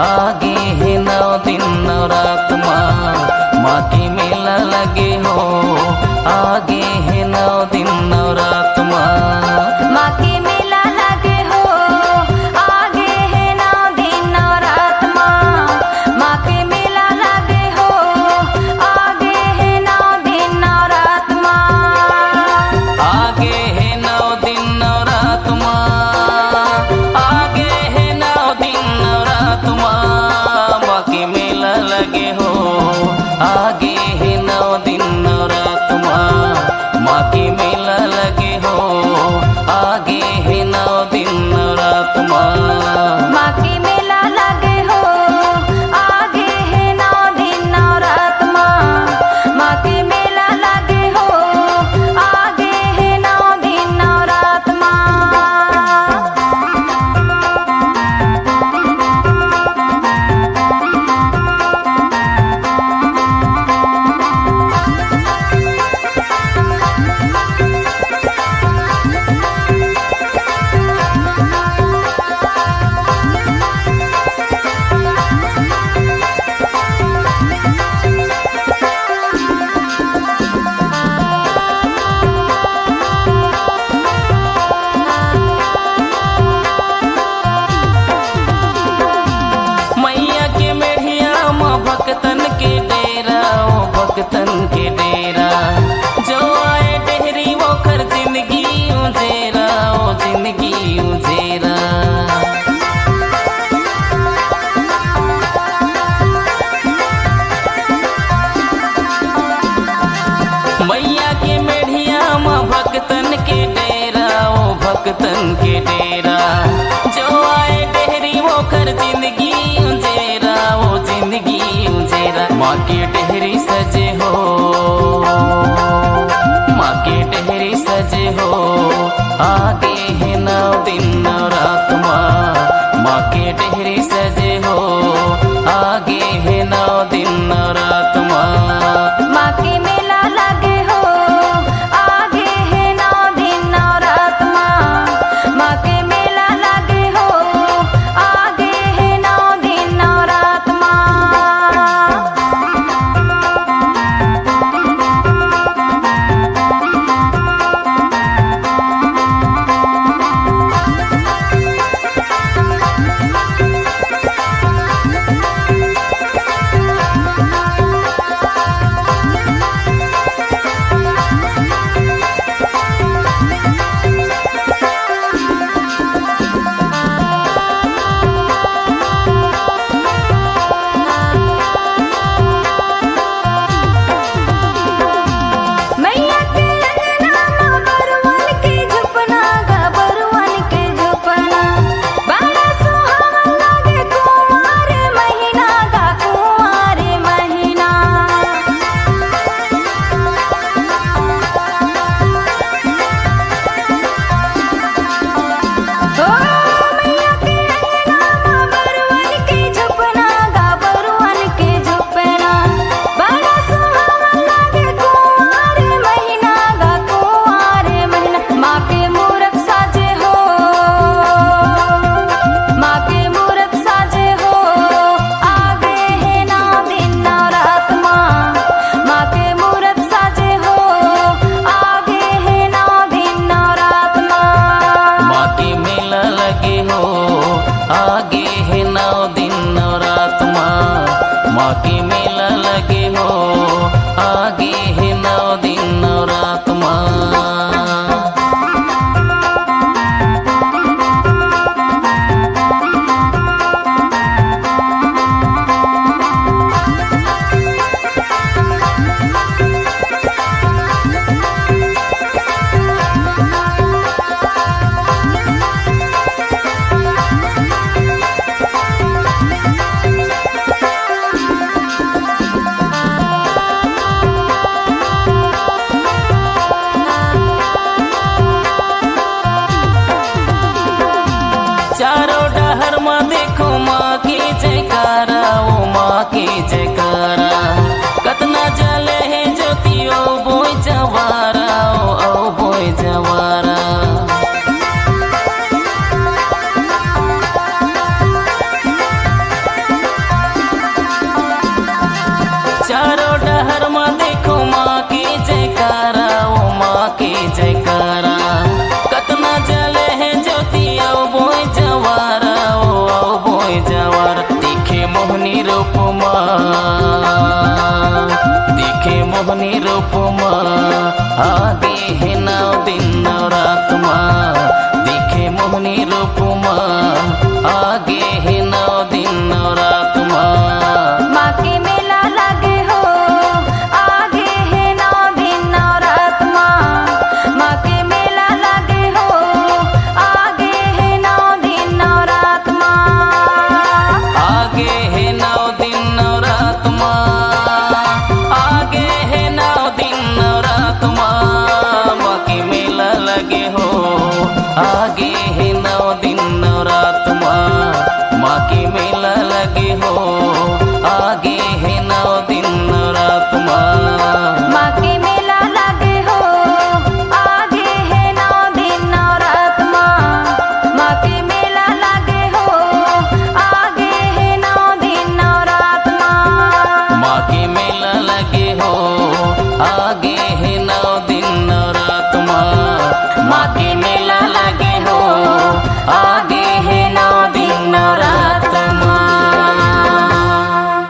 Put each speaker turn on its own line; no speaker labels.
आगे है 9 दिन नवरात माँ के मेला लगे हो। आगे है 9 दिन नवरात
माँ के मेला लगे हो। आगे है 9 दिन नवरात माँ के मेला लगे हो। आगे है 9 दिन नवरात
आगे है 9 दिन नवरात आगे है 9 दिन नवरात माँ के मेला लगे हो। आगे है 9 दिन नवरात माँ के मेला लगे हो। आगे है 9 दिन नवरात
माँ के मेला लगे हो। आगे है 9 दिन नवरात माँ के मेला लगे हो। आगे है 9 दिन नवरात
मैया के मेढ़िया माँ भक्तन के डेरा ओ भक्तन के डेरा। जो आए डेहरी वो कर जिंदगी उजेरा ओ जिंदगी उजेरा। मैया के मेढ़िया माँ भक्तन के डेरा ओ भक्तन के डेरा। जो आए डेहरी वो कर जिंदगी उजेरा ओ जिंदगी उजेरा। माँ के डेहरी सजे हो। माँ के डेहरी सजे हो। आगे है 9 दिन नवरात माँ के डेहरी सजे हो। आगे है 9 दिन नवरात
माँ के मेला लगे हो। आगे है 9 दिन नवरात माँ के मेला लगे हो। आगे है 9 दिन नवरात मैया के अंगना माँ बरुवन के झुपना गा बरुवन के झुपना। बड़ा सुहावन लागे कुंवार महीना गा कुंवार महीना। ओ मैया के अंगना माँ बरुवन के झुपना गा बरुवन के झुपना। बड़ा सुहावन लागे कुंवार महीना गा कुंवार महीना। माँ के मूरत साजे हो। माँ के मूरत साजे हो। आगे है 9 दिन नवरात माँ के मूरत साजे हो। आगे है 9 दिन नवरात
माँ के मेला लगे हो। आगे है 9 दिन नवरात माँ के मेला लगे हो। आगे है 9 दिन नवरात चारों डहर माँ देखो माँ की जयकारा ओ माँ की जयकारा। कतना जले है ज्योति ओ बोई जवारा ओ बोई जवारा। है 9 दिन नवरात माँ दिखे मोहनी रूप माँ आगे है 9 दिन नवरात माँ
माँ के मेला लगे हो आगे है 9 दिन नवरात माँ माँ के मेला लगे हो आगे है 9 दिन नवरात माँ
आगे है 9 दिन नवरात माँ आगे है 9 दिन नवरात माँ माँ के मेला लगे हो आगे